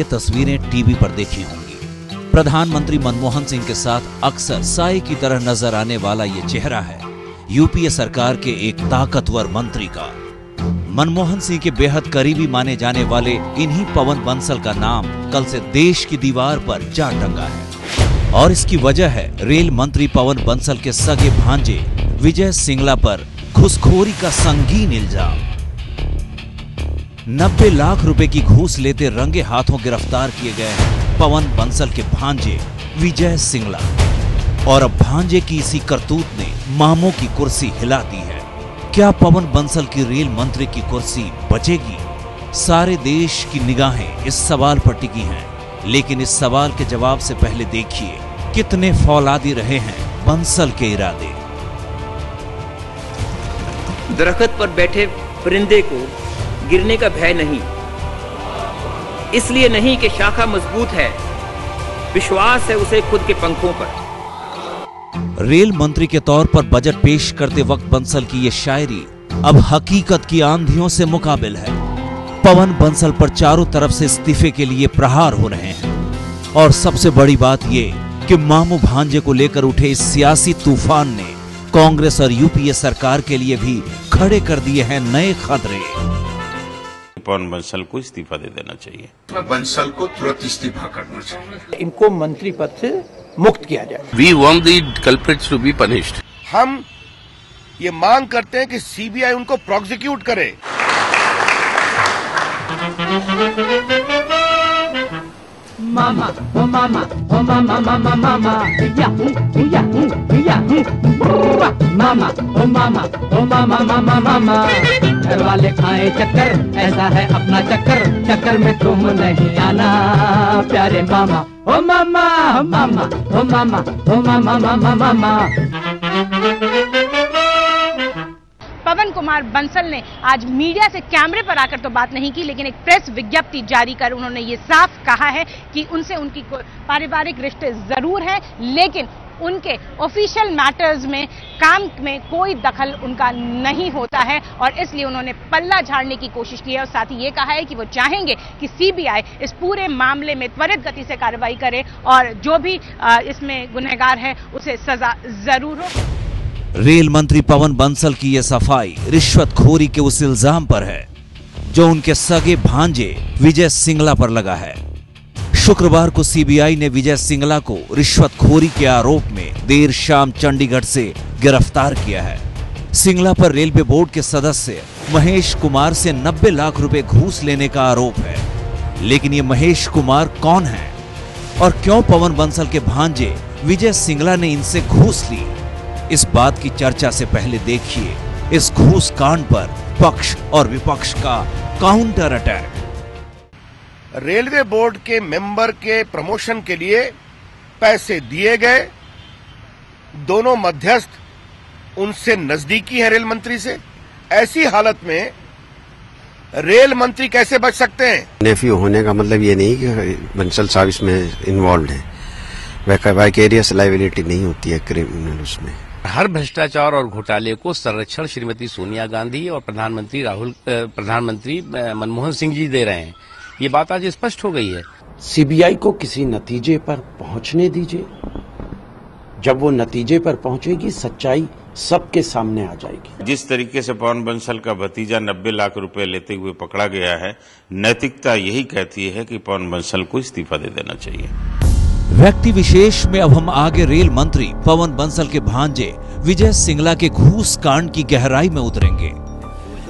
ये तस्वीरें टीवी पर देखी होंगी। प्रधानमंत्री मनमोहन सिंह के साथ अक्सर साए की तरह नजर आने वाला ये चेहरा है यूपीए सरकार के एक ताकतवर मंत्री का। मनमोहन सिंह के बेहद करीबी माने जाने वाले इन्हीं पवन बंसल का नाम कल से देश की दीवार पर जा टंगा है और इसकी वजह है रेल मंत्री पवन बंसल के सगे भांजे विजय सिंगला पर घूसखोरी का संगीन इल्जाम। 90 लाख रुपए की घूस लेते रंगे हाथों गिरफ्तार किए गए हैं पवन बंसल के भांजे विजय सिंगला और अब भांजे की इसी करतूत ने मामों की कुर्सी हिला दी है। क्या पवन बंसल की रेल मंत्री की कुर्सी बचेगी? सारे देश की निगाहें इस सवाल पर टिकी हैं, लेकिन इस सवाल के जवाब से पहले देखिए कितने फौलादी रहे हैं बंसल के इरादे। दरख्त पर बैठे परिंदे को गिरने का भय नहीं, इसलिए नहीं कि शाखा मजबूत है, विश्वास है उसे खुद के पंखों पर। रेल मंत्री के तौर पर बजट पेश करते वक्त बंसल की ये शायरी अब हकीकत की आंधियों से मुकाबिल है। पवन बंसल पर चारों तरफ से इस्तीफे के लिए प्रहार हो रहे हैं और सबसे बड़ी बात ये कि मामू भांजे को लेकर उठे इस सियासी तूफान ने कांग्रेस और यूपीए सरकार के लिए भी खड़े कर दिए हैं नए खतरे। पवन बंसल को इस्तीफा दे देना चाहिए। बंसल को तुरंत इस्तीफा करना चाहिए। इनको मंत्री पद से मुक्त किया जाए। We want the culprits to be punished. हम ये मांग करते हैं कि सीबीआई उनको प्रोसिक्यूट करे। मामा ओ मामा ओ मामा मामा मामा याहू याहू याहू मामा ओ मामा ओ मामा मामा मामा घर वाले खाए चक्कर, ऐसा है अपना चक्कर, चक्कर में तुम नहीं आना प्यारे मामा ओ मामा ओ मामा ओ मामा ओ मामा मामा मामा। पवन कुमार बंसल ने आज मीडिया से कैमरे पर आकर तो बात नहीं की, लेकिन एक प्रेस विज्ञप्ति जारी कर उन्होंने ये साफ कहा है कि उनसे उनकी पारिवारिक रिश्ते जरूर हैं, लेकिन उनके ऑफिशियल मैटर्स में काम में कोई दखल उनका नहीं होता है और इसलिए उन्होंने पल्ला झाड़ने की कोशिश की है। और साथ ही ये कहा है कि वो चाहेंगे कि सीबीआई इस पूरे मामले में त्वरित गति से कार्रवाई करे और जो भी इसमें गुनहगार है उसे सजा जरूर हो। रेल मंत्री पवन बंसल की यह सफाई रिश्वतखोरी के उस इल्जाम पर है जो उनके सगे भांजे विजय सिंगला पर लगा है। शुक्रवार को सीबीआई ने विजय सिंगला को रिश्वतखोरी के आरोप में देर शाम चंडीगढ़ से गिरफ्तार किया है। सिंगला पर रेलवे बोर्ड के सदस्य महेश कुमार से 90 लाख रुपए घूस लेने का आरोप है, लेकिन ये महेश कुमार कौन है और क्यों पवन बंसल के भांजे विजय सिंगला ने इनसे घूस ली? इस बात की चर्चा से पहले देखिए इस घूस कांड पर पक्ष और विपक्ष का काउंटर अटैक। रेलवे बोर्ड के मेंबर के प्रमोशन के लिए पैसे दिए गए, दोनों मध्यस्थ उनसे नजदीकी हैं रेल मंत्री से। ऐसी हालत में रेल मंत्री कैसे बच सकते हैं? नेफ्यू होने का मतलब ये नहीं कि बंसल साहब इसमें इन्वॉल्व है, वाइकेरियस लायबिलिटी नहीं होती है क्रिमिनल उसमें। हर भ्रष्टाचार और घोटाले को संरक्षण श्रीमती सोनिया गांधी और प्रधानमंत्री मनमोहन सिंह जी दे रहे हैं, ये बात आज स्पष्ट हो गई है। सीबीआई को किसी नतीजे पर पहुंचने दीजिए, जब वो नतीजे पर पहुंचेगी सच्चाई सबके सामने आ जाएगी। जिस तरीके से पवन बंसल का भतीजा 90 लाख रुपए लेते हुए पकड़ा गया है, नैतिकता यही कहती है कि पवन बंसल को इस्तीफा दे देना चाहिए। व्यक्ति विशेष में अब हम आगे रेल मंत्री पवन बंसल के भांजे विजय सिंगला के घूस कांड की गहराई में उतरेंगे,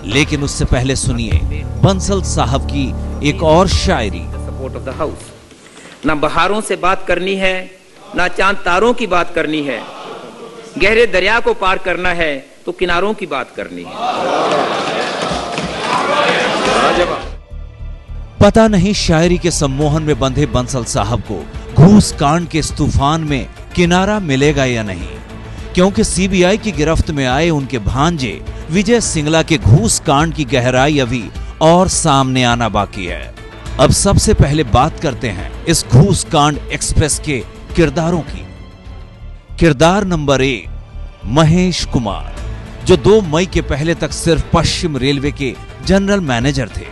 लेकिन उससे पहले सुनिए बंसल साहब की एक और शायरी। Support of the house. ना बहारों से बात करनी है, ना चांद तारों की बात करनी है, गहरे दरिया को पार करना है तो किनारों की बात करनी है। पता नहीं शायरी के सम्मोहन में बंधे बंसल साहब को घूस कांड के इस तूफान में किनारा मिलेगा या नहीं, क्योंकि सीबीआई की गिरफ्त में आए उनके भांजे विजय सिंगला के घूस कांड की गहराई अभी और सामने आना बाकी है। अब सबसे पहले बात करते हैं इस घूस कांड एक्सप्रेस के किरदारों की। किरदार नंबर 1, महेश कुमार, जो 2 मई के पहले तक सिर्फ पश्चिम रेलवे के जनरल मैनेजर थे।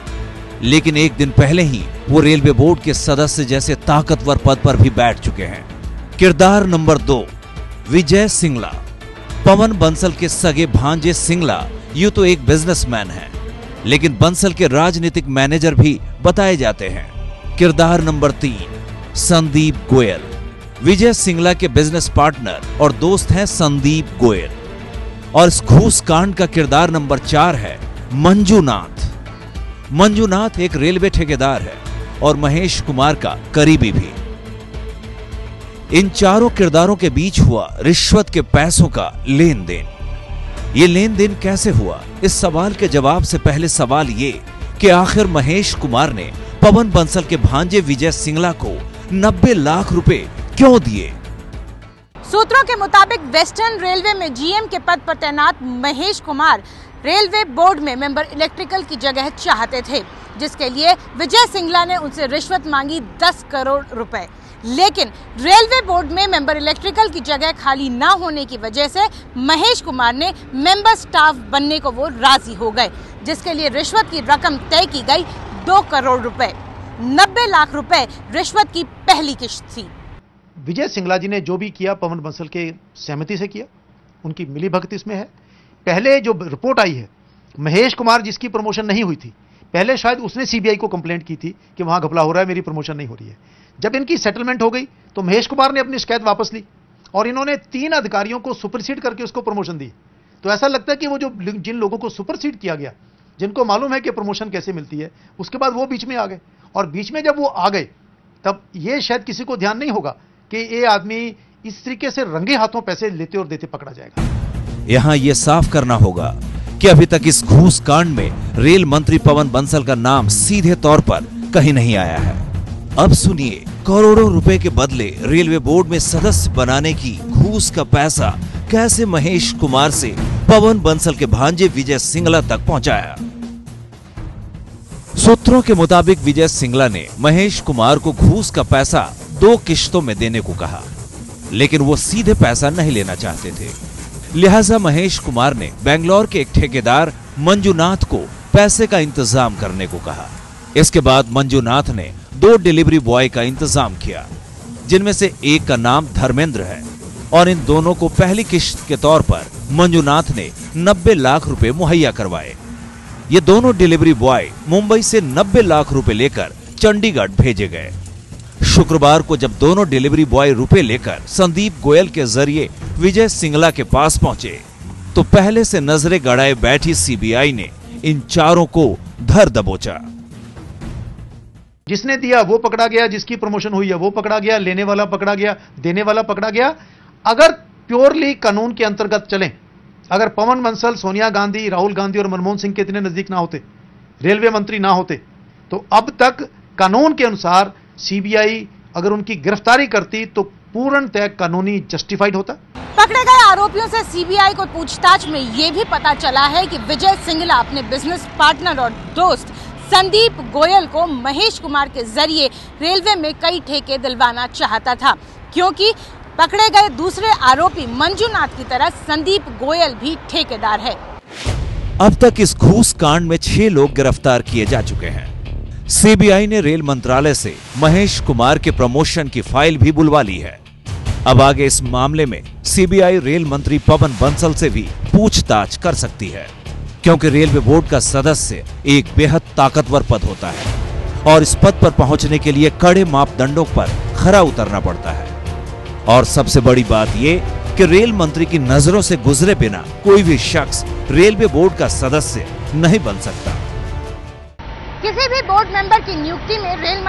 लेकिन एक दिन पहले ही वो रेलवे बोर्ड के सदस्य जैसे ताकतवर पद पर भी बैठ चुके हैं। किरदार नंबर 2, विजय सिंगला। पवन बंसल के सगे भांजे सिंगला यूं तो एक बिजनेसमैन है, लेकिन बंसल के राजनीतिक मैनेजर भी बताए जाते हैं। किरदार नंबर 3, संदीप गोयल। विजय सिंगला के बिजनेस पार्टनर और दोस्त हैं संदीप गोयल। और इस घूस कांड का किरदार नंबर 4 है मंजूनाथ। मंजूनाथ एक रेलवे ठेकेदार है और महेश कुमार का करीबी भी। इन चारों किरदारों के बीच हुआ रिश्वत के पैसों का लेन देन। ये लेन देन कैसे हुआ, इस सवाल के जवाब से पहले सवाल ये कि आखिर महेश कुमार ने पवन बंसल के भांजे विजय सिंगला को 90 लाख रुपए क्यों दिए? सूत्रों के मुताबिक वेस्टर्न रेलवे में जीएम के पद पर तैनात महेश कुमार रेलवे बोर्ड में मेंबर इलेक्ट्रिकल की जगह चाहते थे, जिसके लिए विजय सिंगला ने उनसे रिश्वत मांगी 10 करोड़ रुपए। लेकिन रेलवे बोर्ड में मेंबर इलेक्ट्रिकल की जगह खाली ना होने की वजह से महेश कुमार ने मेंबर स्टाफ बनने को वो राजी हो गए, जिसके लिए रिश्वत की रकम तय की गई 2 करोड़ रुपए। 90 लाख रुपए रिश्वत की पहली किश्त थी। विजय सिंगला जी ने जो भी किया पवन बंसल के सहमति से किया, उनकी मिलीभगत इसमें है। पहले जो रिपोर्ट आई है, महेश कुमार जिसकी प्रमोशन नहीं हुई थी, पहले शायद उसने सीबीआई को कंप्लेंट की थी कि वहां घपला हो रहा है, मेरी प्रमोशन नहीं हो रही है। जब इनकी सेटलमेंट हो गई तो महेश कुमार ने अपनी शिकायत वापस ली और इन्होंने 3 अधिकारियों को सुपरसीड करके उसको प्रमोशन दी। तो ऐसा लगता है कि वो जो जिन लोगों को सुपरसीड किया गया, जिनको मालूम है कि प्रमोशन कैसे मिलती है, उसके बाद वो बीच में आ गए। और बीच में जब वो आ गए तब ये शायद किसी को ध्यान नहीं होगा कि ये आदमी इस तरीके से रंगे हाथों पैसे लेते और देते पकड़ा जाएगा। यहां यह साफ करना होगा कि अभी तक इस घूस कांड में रेल मंत्री पवन बंसल का नाम सीधे तौर पर कहीं नहीं आया है। अब सुनिए करोड़ों रुपए के बदले रेलवे बोर्ड में सदस्य बनाने की घूस का पैसा कैसे महेश कुमार से पवन बंसल के भांजे विजय सिंगला तक पहुंचाया। सूत्रों के मुताबिक विजय सिंगला ने महेश कुमार को घूस का पैसा 2 किश्तों में देने को कहा, लेकिन वो सीधे पैसा नहीं लेना चाहते थे। लिहाजा महेश कुमार ने बेंगलोर के एक ठेकेदार मंजूनाथ को पैसे का इंतजाम करने को कहा। इसके बाद मंजूनाथ ने 2 डिलीवरी बॉय का इंतजाम किया, जिनमें से एक का नाम धर्मेंद्र है, और इन दोनों को पहली किश्त के तौर पर मंजूनाथ ने 90 लाख रुपए मुहैया करवाए। ये दोनों डिलीवरी बॉय मुंबई से 90 लाख रुपए लेकर चंडीगढ़ भेजे गए। शुक्रवार को जब दोनों डिलीवरी बॉय रुपए लेकर संदीप गोयल के जरिए विजय सिंगला के पास पहुंचे तो पहले से नजरें गड़ाए बैठी सीबीआई ने इन चारों को धर दबोचा। जिसने दिया वो पकड़ा गया, जिसकी प्रमोशन हुई है वो पकड़ा गया, लेने वाला पकड़ा गया, देने वाला पकड़ा गया। अगर प्योरली कानून के अंतर्गत चलें, अगर पवन बंसल सोनिया गांधी, राहुल गांधी और मनमोहन सिंह के इतने नजदीक ना होते, रेलवे मंत्री ना होते, तो अब तक कानून के अनुसार सीबीआई अगर उनकी गिरफ्तारी करती तो पूर्णतः कानूनी जस्टिफाइड होता। पकड़े गए आरोपियों से सीबीआई को पूछताछ में यह भी पता चला है कि विजय सिंगला अपने बिजनेस पार्टनर और दोस्त संदीप गोयल को महेश कुमार के जरिए रेलवे में कई ठेके दिलवाना चाहता था, क्योंकि पकड़े गए दूसरे आरोपी मंजूनाथ की तरह संदीप गोयल भी ठेकेदार है। अब तक इस घूस कांड में 6 लोग गिरफ्तार किए जा चुके हैं। सीबीआई ने रेल मंत्रालय से महेश कुमार के प्रमोशन की फाइल भी बुलवा ली है। अब आगे इस मामले में सीबीआई रेल मंत्री पवन बंसल से भी पूछताछ कर सकती है, क्योंकि रेलवे बोर्ड का सदस्य एक बेहद ताकतवर पद होता है और इस पद पर पहुंचने के लिए कड़े मापदंडों पर खरा उतरना पड़ता है। और सबसे बड़ी बात यह कि रेल मंत्री की नजरों से गुजरे बिना कोई भी शख्स रेलवे बोर्ड का सदस्य नहीं बन सकता। किसी भी बोर्ड मेंबर की नियुक्ति में रेल